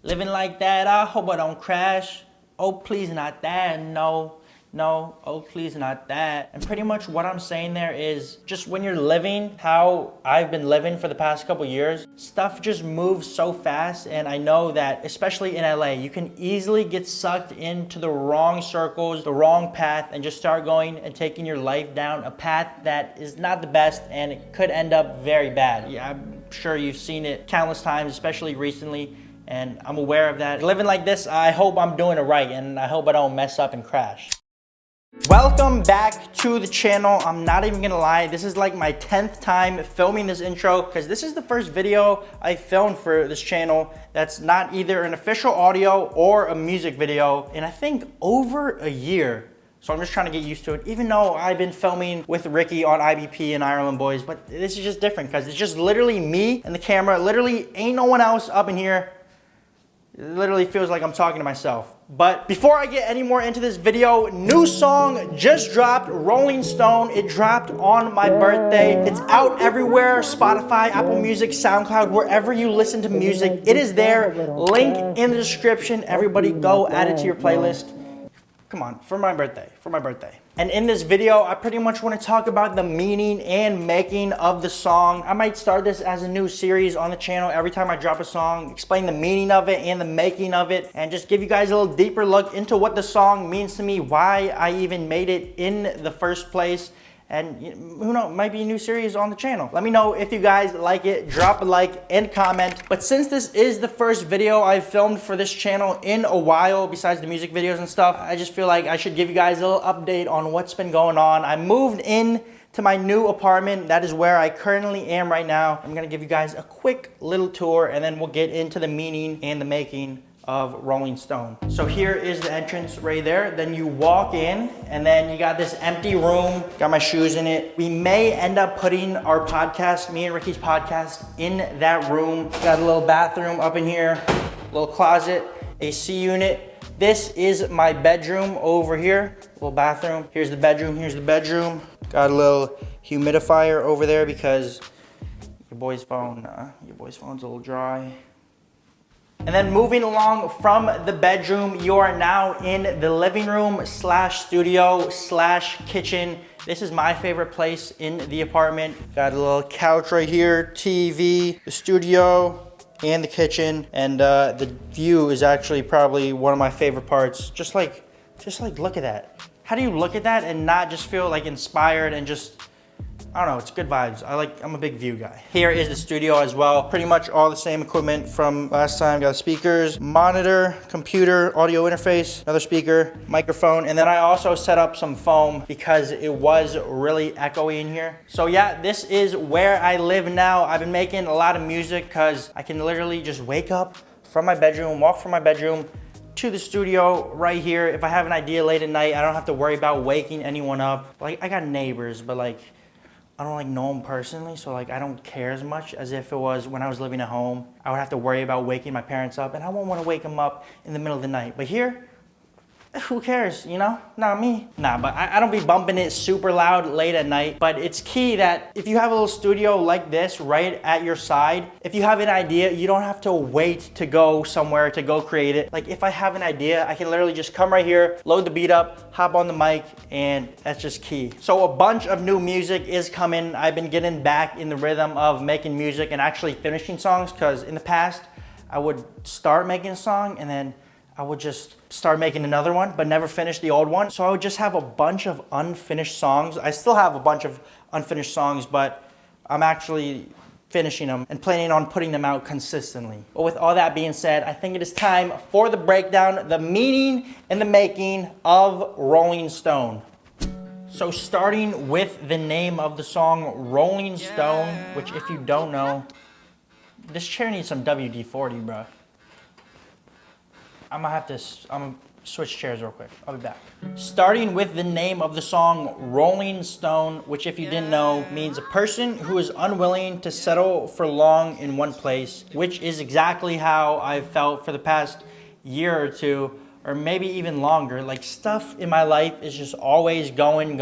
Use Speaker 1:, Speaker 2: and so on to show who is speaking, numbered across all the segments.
Speaker 1: Living like that, I hope I don't crash. Oh, please not that, no. No, oh please not that. And pretty much what I'm saying there is just when you're living how I've been living for the past couple years, stuff just moves so fast. And I know that especially in LA, you can easily get sucked into the wrong circles, the wrong path, and just start going and taking your life down a path that is not the best and it could end up very bad. Yeah, I'm sure you've seen it countless times, especially recently. And I'm aware of that. Living like this, I hope I'm doing it right and I hope I don't mess up and crash. Welcome back to the channel. I'm not even gonna lie, this is like my 10th time filming this intro because this is the first video I filmed for this channel that's not either an official audio or a music video in I think over a year. So I'm just trying to get used to it, even though I've been filming with Ricky on IBP and Ireland Boys, but this is just different because it's just literally me and the camera. Literally ain't no one else up in here. It literally feels like I'm talking to myself. But before I get any more into this video, new song just dropped, Rolling Stone. It dropped on my birthday. It's out everywhere, Spotify, Apple Music, SoundCloud, wherever you listen to music. It is there, link in the description. Everybody go add it to your playlist. Come on, for my birthday. And in this video, I pretty much want to talk about the meaning and making of the song. I might start this as a new series on the channel every time I drop a song, explain the meaning of it and the making of it, and just give you guys a little deeper look into what the song means to me, why I even made it in the first place. And who knows, might be a new series on the channel. Let me know if you guys like it, drop a like and comment. But since this is the first video I've filmed for this channel in a while, besides the music videos and stuff, I just feel like I should give you guys a little update on what's been going on. I moved in to my new apartment. That is where I currently am right now. I'm gonna give you guys a quick little tour and then we'll get into the meaning and the making of Rolling Stone. So here is the entrance right there. Then you walk in and then you got this empty room, got my shoes in it. We may end up putting our podcast, me and Ricky's podcast, in that room. Got a little bathroom up in here, little closet, AC unit. This is my bedroom over here, little bathroom. Here's the bedroom, here's the bedroom. Got a little humidifier over there because your boy's phone's a little dry. And then moving along from the bedroom, you are now in the living room slash studio slash kitchen. This is my favorite place in the apartment. Got a little couch right here, TV, the studio, and the kitchen. And the view is actually probably one of my favorite parts. Just like look at that. How do you look at that and not just feel like inspired and just, I don't know, it's good vibes. I'm a big view guy. Here is the studio as well. Pretty much all the same equipment from last time. Got speakers, monitor, computer, audio interface, another speaker, microphone. And then I also set up some foam because it was really echoey in here. So yeah, this is where I live now. I've been making a lot of music because I can literally just wake up from my bedroom, walk from my bedroom to the studio right here. If I have an idea late at night, I don't have to worry about waking anyone up. Like, I got neighbors, but like, I don't know them personally, so I don't care as much as if it was when I was living at home. I would have to worry about waking my parents up, and I won't want to wake them up in the middle of the night. But here, who cares, you know? Not me. Nah, but I don't be bumping it super loud late at night. But it's key that if you have a little studio like this right at your side, if you have an idea, you don't have to wait to go somewhere to go create it. Like if I have an idea, I can literally just come right here, load the beat up, hop on the mic, and that's just key. So a bunch of new music is coming. I've been getting back in the rhythm of making music and actually finishing songs, because in the past, I would start making a song and then I would just start making another one, but never finish the old one. So I would just have a bunch of unfinished songs. I still have a bunch of unfinished songs, but I'm actually finishing them and planning on putting them out consistently. But with all that being said, I think it is time for the breakdown, the meaning and the making of Rolling Stone. So starting with the name of the song, Rolling Stone, which if you don't know, this chair needs some WD-40, bro. I'm gonna switch chairs real quick. I'll be back. Starting with the name of the song, Rolling Stone, which if you didn't know, means a person who is unwilling to settle for long in one place, which is exactly how I've felt for the past year or two, or maybe even longer. Like, stuff in my life is just always going.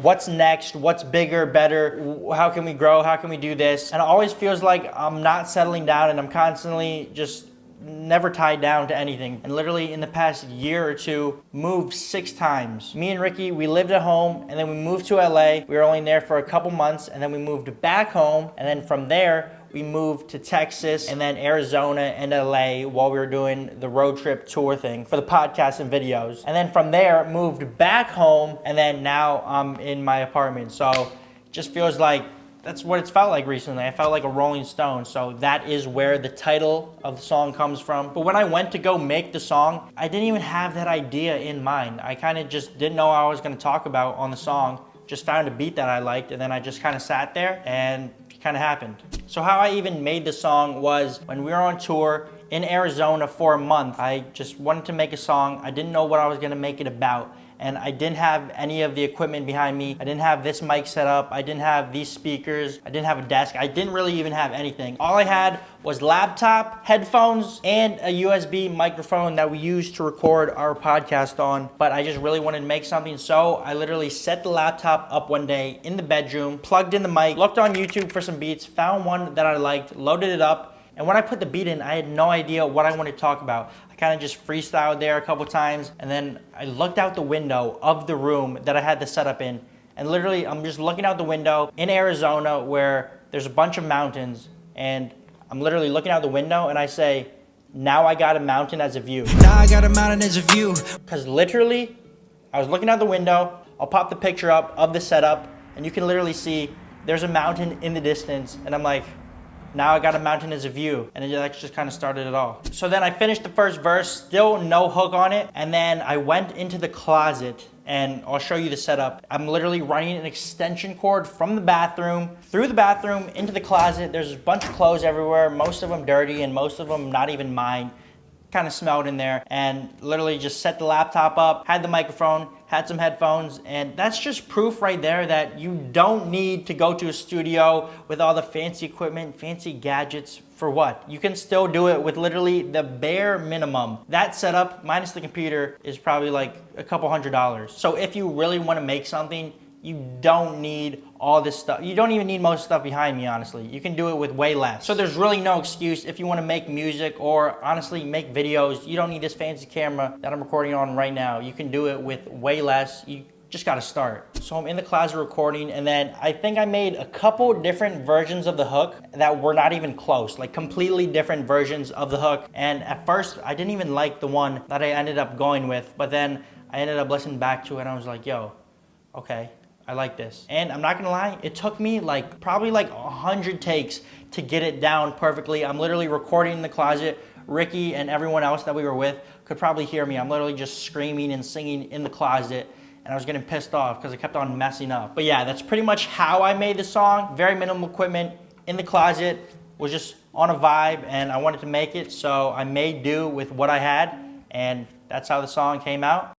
Speaker 1: What's next? What's bigger, better? How can we grow? How can we do this? And it always feels like I'm not settling down and I'm constantly just never tied down to anything. And literally in the past year or two, moved 6 times. Me and Ricky, we lived at home and then we moved to LA. We were only there for a couple months and then we moved back home. And then from there, we moved to Texas and then Arizona and LA while we were doing the road trip tour thing for the podcast and videos. And then from there, moved back home and then now I'm in my apartment. So it just feels like that's what it's felt like recently. I felt like a Rolling Stone. So that is where the title of the song comes from. But when I went to go make the song, I didn't even have that idea in mind. I kind of just didn't know what I was going to talk about on the song. Just found a beat that I liked and then I just kind of sat there and it kind of happened. So how I even made the song was when we were on tour in Arizona for a month. I just wanted to make a song. I didn't know what I was going to make it about. And I didn't have any of the equipment behind me. I didn't have this mic set up. I didn't have these speakers. I didn't have a desk. I didn't really even have anything. All I had was laptop, headphones, and a USB microphone that we used to record our podcast on. But I just really wanted to make something. So I literally set the laptop up one day in the bedroom, plugged in the mic, looked on YouTube for some beats, found one that I liked, loaded it up. And when I put the beat in, I had no idea what I wanted to talk about. I kind of just freestyled there a couple times, and then I looked out the window of the room that I had the setup in, and literally I'm just looking out the window in Arizona where there's a bunch of mountains, and I'm literally looking out the window and I say, now I got a mountain as a view. Now I got a mountain as a view. Because literally, I was looking out the window, I'll pop the picture up of the setup, and you can literally see there's a mountain in the distance, and I'm like, now I got a mountain as a view, and it just kind of started it all. So then I finished the first verse, still no hook on it, and then I went into the closet, and I'll show you the setup. I'm literally running an extension cord from the bathroom, through the bathroom, into the closet. There's a bunch of clothes everywhere, most of them dirty, and most of them not even mine. Kind of smelled in there, and literally just set the laptop up, had the microphone, had some headphones, and that's just proof right there that you don't need to go to a studio with all the fancy equipment, fancy gadgets. For what? You can still do it with literally the bare minimum. That setup, minus the computer, is probably like a couple $100. So if you really want to make something, you don't need all this stuff. You don't even need most stuff behind me, honestly. You can do it with way less. So there's really no excuse if you want to make music or honestly make videos. You don't need this fancy camera that I'm recording on right now. You can do it with way less. You just got to start. So I'm in the closet recording, and then I think I made a couple different versions of the hook that were not even close, like completely different versions of the hook. And at first I didn't even like the one that I ended up going with, but then I ended up listening back to it and I was like, yo, okay, I like this. And I'm not gonna lie, it took me probably 100 takes to get it down perfectly. I'm literally recording in the closet. Ricky and everyone else that we were with could probably hear me. I'm literally just screaming and singing in the closet, and I was getting pissed off because I kept on messing up. But yeah, that's pretty much how I made the song. Very minimal equipment, in the closet, was just on a vibe, and I wanted to make it, so I made do with what I had, and that's how the song came out.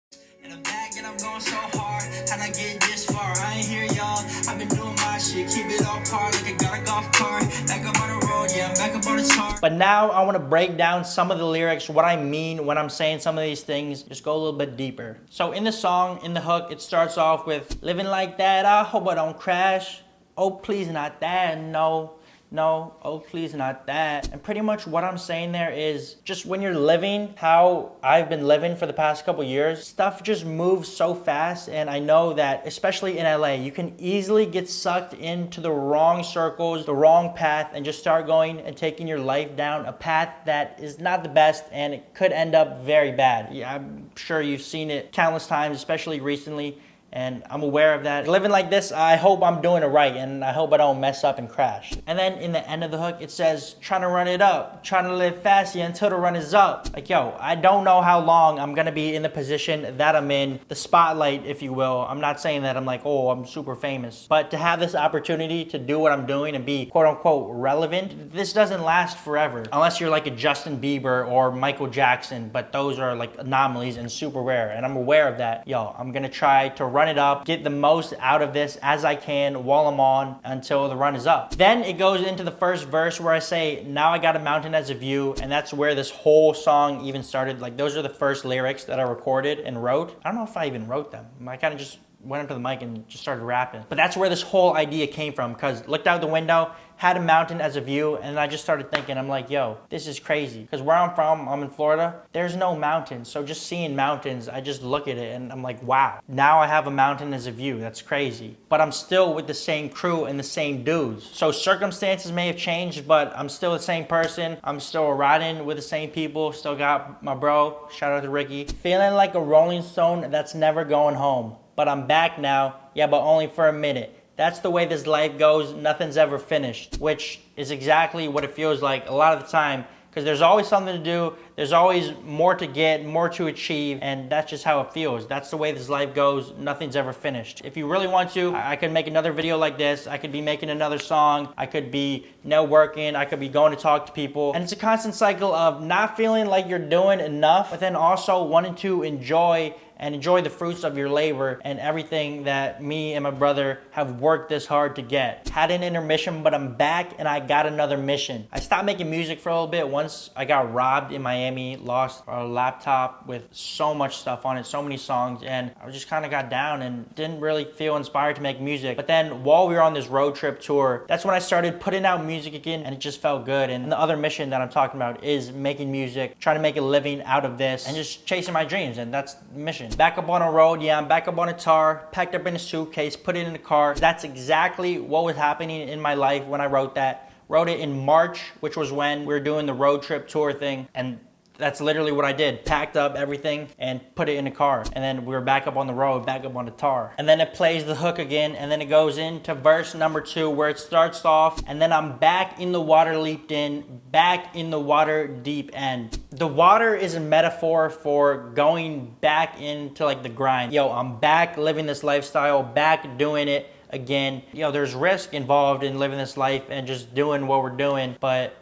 Speaker 1: In the bag and I'm going so hard, how'd I get this far? I ain't here, y'all. I've been doing my shit, keep it all par like I got a golf cart. Back up on the road, yeah, I'm back up on the chart. But now I want to break down some of the lyrics, what I mean when I'm saying some of these things, just go a little bit deeper. So in the song, in the hook, it starts off with, living like that, I hope I don't crash. Oh, please not that, no. No, oh please not that. And pretty much what I'm saying there is just when you're living how I've been living for the past couple years, stuff just moves so fast. And I know that especially in LA, you can easily get sucked into the wrong circles, the wrong path, and just start going and taking your life down a path that is not the best, and it could end up very bad. Yeah, I'm sure you've seen it countless times, especially recently. And I'm aware of that. Living like this, I hope I'm doing it right, and I hope I don't mess up and crash. And then in the end of the hook, it says, trying to run it up, trying to live fast, yeah, until the run is up. Like, yo, I don't know how long I'm gonna be in the position that I'm in, the spotlight, if you will. I'm not saying that I'm like, oh, I'm super famous. But to have this opportunity to do what I'm doing and be quote unquote relevant, this doesn't last forever. Unless you're like a Justin Bieber or Michael Jackson, but those are like anomalies and super rare. And I'm aware of that. Yo, I'm gonna try to run it up, get the most out of this as I can while I'm on until the run is up. Then it goes into the first verse where I say, now I got a mountain as a view, and that's where this whole song even started. Like, those are the first lyrics that I recorded and wrote. I don't know if I even wrote them. I kind of just went up to the mic and just started rapping. But that's where this whole idea came from, because looked out the window, had a mountain as a view, and I just started thinking, I'm like, yo, this is crazy. Because where I'm from, I'm in Florida, there's no mountains. So just seeing mountains, I just look at it and I'm like, wow, now I have a mountain as a view. That's crazy. But I'm still with the same crew and the same dudes. So circumstances may have changed, but I'm still the same person. I'm still riding with the same people. Still got my bro, shout out to Ricky. Feeling like a Rolling Stone that's never going home. But I'm back now, yeah, but only for a minute. That's the way this life goes. Nothing's ever finished, which is exactly what it feels like a lot of the time, because there's always something to do. There's always more to get, more to achieve, and that's just how it feels. That's the way this life goes. Nothing's ever finished. If you really want to, I could make another video like this. I could be making another song. I could be networking. I could be going to talk to people. And it's a constant cycle of not feeling like you're doing enough, but then also wanting to enjoy the fruits of your labor and everything that me and my brother have worked this hard to get. Had an intermission, but I'm back and I got another mission. I stopped making music for a little bit once I got robbed in Miami, lost a laptop with so much stuff on it, so many songs, and I just kind of got down and didn't really feel inspired to make music. But then while we were on this road trip tour, that's when I started putting out music again, and it just felt good. And the other mission that I'm talking about is making music, trying to make a living out of this, and just chasing my dreams, and that's the mission. Back up on a road, yeah, I'm back up on a tar, packed up in a suitcase, put it in the car. That's exactly what was happening in my life when I wrote that. Wrote it in March, which was when we were doing the road trip tour thing, and that's literally what I did. Packed up everything and put it in the car. And then we were back up on the road, back up on the tar. And then it plays the hook again, and then it goes into verse number 2 where it starts off, and then I'm back in the water leaped in, back in the water deep end. The water is a metaphor for going back into like the grind. Yo, I'm back living this lifestyle, back doing it again. Yo, there's risk involved in living this life and just doing what we're doing, but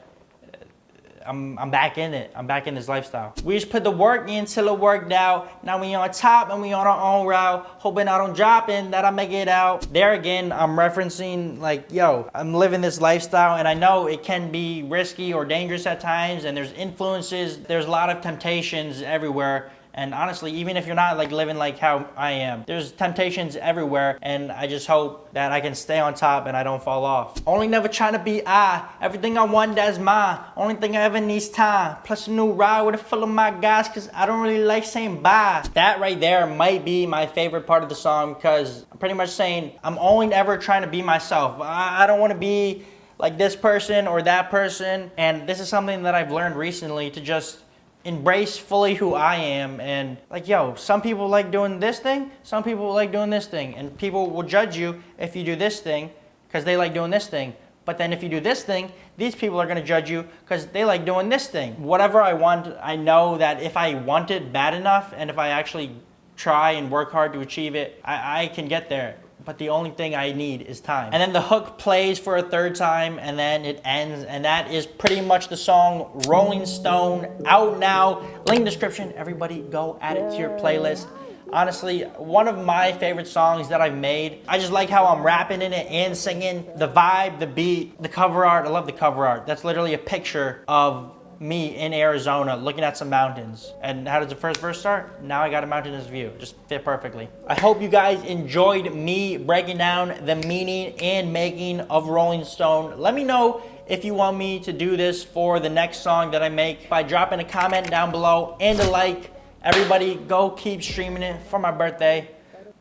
Speaker 1: I'm back in it. I'm back in this lifestyle. We just put the work in till it worked out. Now we on top and we on our own route. Hoping I don't drop in, that I make it out. There again, I'm referencing like, yo, I'm living this lifestyle, and I know it can be risky or dangerous at times, and there's influences. There's a lot of temptations everywhere. And honestly, even if you're not like living like how I am, there's temptations everywhere, and I just hope that I can stay on top and I don't fall off. Only never trying to be I. Everything I want, that's mine. Only thing I ever need's time. Plus a new ride with a full of my guys, cause I don't really like saying bye. That right there might be my favorite part of the song, because I'm pretty much saying I'm only ever trying to be myself. I don't want to be like this person or that person. And this is something that I've learned recently, to just embrace fully who I am. And like, yo, some people like doing this thing, some people like doing this thing, and people will judge you if you do this thing because they like doing this thing. But then if you do this thing, these people are going to judge you because they like doing this thing. Whatever I want, I know that if I want it bad enough, and if I actually try and work hard to achieve it, I can get there. But the only thing I need is time. And then the hook plays for a third time, and then it ends, and that is pretty much the song Rolling Stone, out now. Link description. Everybody go add it to your playlist. Honestly, one of my favorite songs that I've made. I just like how I'm rapping in it and singing. The vibe, the beat, the cover art. I love the cover art. That's literally a picture of me in Arizona looking at some mountains. And how does the first verse start? Now I got a mountainous view. Just fit perfectly. I hope you guys enjoyed me breaking down the meaning and making of Rolling Stone. Let me know if you want me to do this for the next song that I make by dropping a comment down below and a like. Everybody go keep streaming it for my birthday.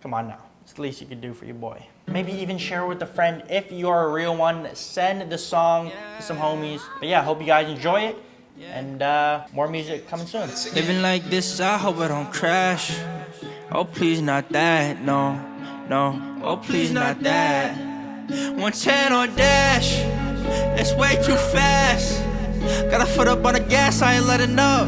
Speaker 1: Come on now. It's the least you can do for your boy. Maybe even share with a friend if you're a real one. Send the song to some homies. But yeah, hope you guys enjoy it. And more music coming soon.
Speaker 2: Living like this, I hope I don't crash. Oh, please not that, no, no. Oh, please not that. 110 on dash, that's way too fast. Got a foot up on the gas, I ain't letting up.